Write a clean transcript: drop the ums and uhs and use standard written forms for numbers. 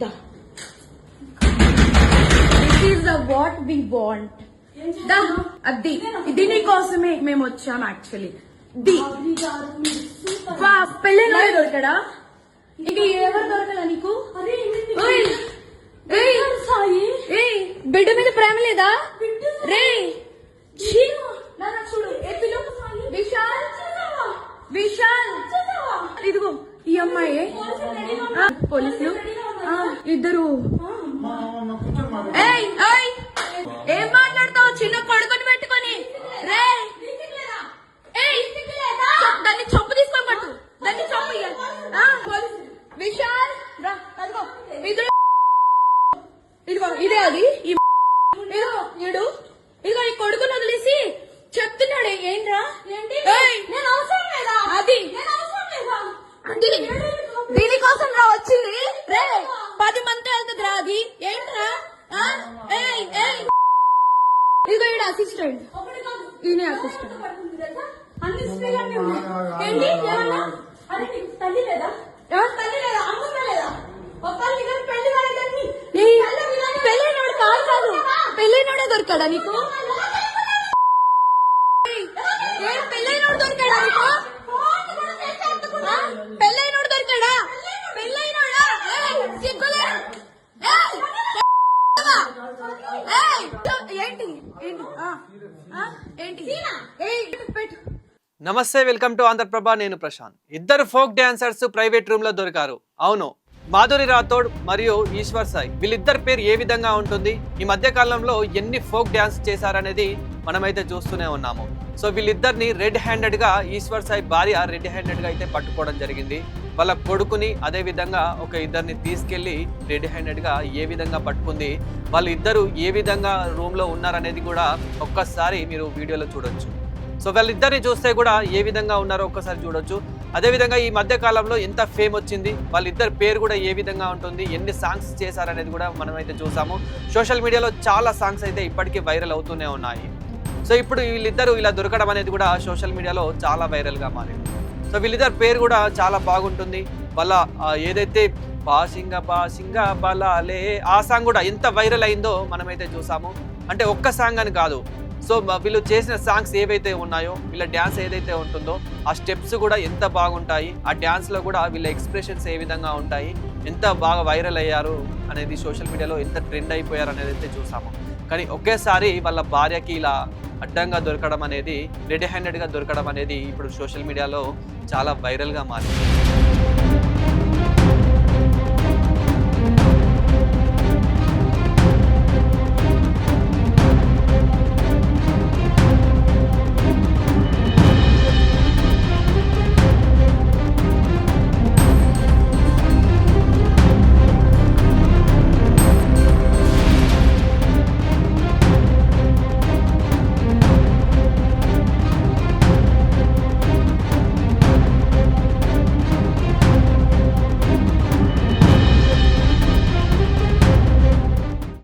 The this is the what we want. దా అది ఇది నీ కోసమే మేము వచ్చాం యాక్చువల్లీ. పెళ్ళైన దొరకడా? ఇక ఎవరు దొరకలా నీకు? బిడ్డ మీద ప్రేమ లేదా రే? చూడు విశాల్ విశాల్ ఇదిగో ఈ అమ్మాయి పోలీసులు ఇద్దరు. ఏం మాట్లాడతావు చిన్న కొడుకుని పెట్టుకొని? రే దాన్ని చంపు తీసుకొని పట్టు, దాన్ని చంపు. విశాల్ రా అదిగో ఇదిగో ఇదే అది ఇదిగో ఇడు ఇదిగో ఈ కొడుకుని వదిలేసి చెప్తున్నాడు. ఏంట్రా అది దీనికోసం రా వచ్చింది. రే 10 మంది వెళ్తుంది రా అది. ఏంట్రా ఇదిగో ఈడ అసిస్టెంట్, ఈయన అసిస్టెంట్. ఏంటి ఏమన్నా తల్లి లేదా? తల్లి లేదా? అమ్మ లేదా? పెళ్ళైనోడు కాదు, పెళ్ళైనోడే దొరికాడా నీకు? పెళ్ళైనోడు దొరికాడా నీకు? పెళ్ళైనోడు దొరికాడా? పెళ్ళైనోడా? సిగ్గులే ఏంటి ఏంటి ఏంటి పెట్టు. నమస్తే, వెల్కమ్ టు ఆంధ్రప్రభ. నేను ప్రశాంత్. ఇద్దరు ఫోక్ డాన్సర్స్ ప్రైవేట్ రూమ్ లో దొరికారు. అవును, మాధురి రాథోడ్ మరియు ఈశ్వర్ సాయి. వీళ్ళిద్దరి పేరు ఏ విధంగా ఉంటుంది, ఈ మధ్య కాలంలో ఎన్ని ఫోక్ డాన్స్ చేశారనేది మనమైతే చూస్తూనే ఉన్నాము. సో వీళ్ళిద్దరిని రెడ్ హ్యాండెడ్ గా ఈశ్వర్ సాయి భార్య రెడ్ హ్యాండెడ్ గా అయితే పట్టుకోవడం జరిగింది. వాళ్ళ కొడుకుని అదే విధంగా ఒక ఇద్దరిని తీసుకెళ్లి రెడ్ హ్యాండెడ్ గా ఏ విధంగా పట్టుకుంది, వాళ్ళు ఇద్దరు ఏ విధంగా రూమ్ లో ఉన్నారనేది కూడా ఒక్కసారి మీరు వీడియోలో చూడొచ్చు. సో వాళ్ళిద్దరిని చూస్తే కూడా ఏ విధంగా ఉన్నారో ఒక్కసారి చూడొచ్చు. అదేవిధంగా ఈ మధ్య కాలంలో ఎంత ఫేమ్ వచ్చింది, వాళ్ళిద్దరి పేరు కూడా ఏ విధంగా ఉంటుంది, ఎన్ని సాంగ్స్ చేశారనేది కూడా మనమైతే చూసాము. సోషల్ మీడియాలో చాలా సాంగ్స్ అయితే ఇప్పటికీ వైరల్ అవుతూనే ఉన్నాయి. సో ఇప్పుడు వీళ్ళిద్దరూ ఇలా దొరకడం అనేది కూడా సోషల్ మీడియాలో చాలా వైరల్గా మారింది. సో వీళ్ళిద్దరి పేరు కూడా చాలా బాగుంటుంది. వాళ్ళ ఏదైతే పాసింగ బలాలే ఆ సాంగ్ కూడా ఎంత వైరల్ అయిందో మనమైతే చూసాము. అంటే ఒక్క సాంగ్ అని కాదు, సో వీళ్ళు చేసిన సాంగ్స్ ఏవైతే ఉన్నాయో, వీళ్ళ డ్యాన్స్ ఏదైతే ఉంటుందో ఆ స్టెప్స్ కూడా ఎంత బాగుంటాయి, ఆ డ్యాన్స్లో కూడా వీళ్ళ ఎక్స్ప్రెషన్స్ ఏ విధంగా ఉంటాయి, ఎంత బాగా వైరల్ అయ్యారు అనేది సోషల్ మీడియాలో ఎంత ట్రెండ్ అయిపోయారు అనేది అయితే చూసాము. కానీ ఒకేసారి వాళ్ళ భార్యకి ఇలా అడ్డంగా దొరకడం అనేది, రెడ్ హ్యాండెడ్గా దొరకడం అనేది ఇప్పుడు సోషల్ మీడియాలో చాలా వైరల్గా మారింది.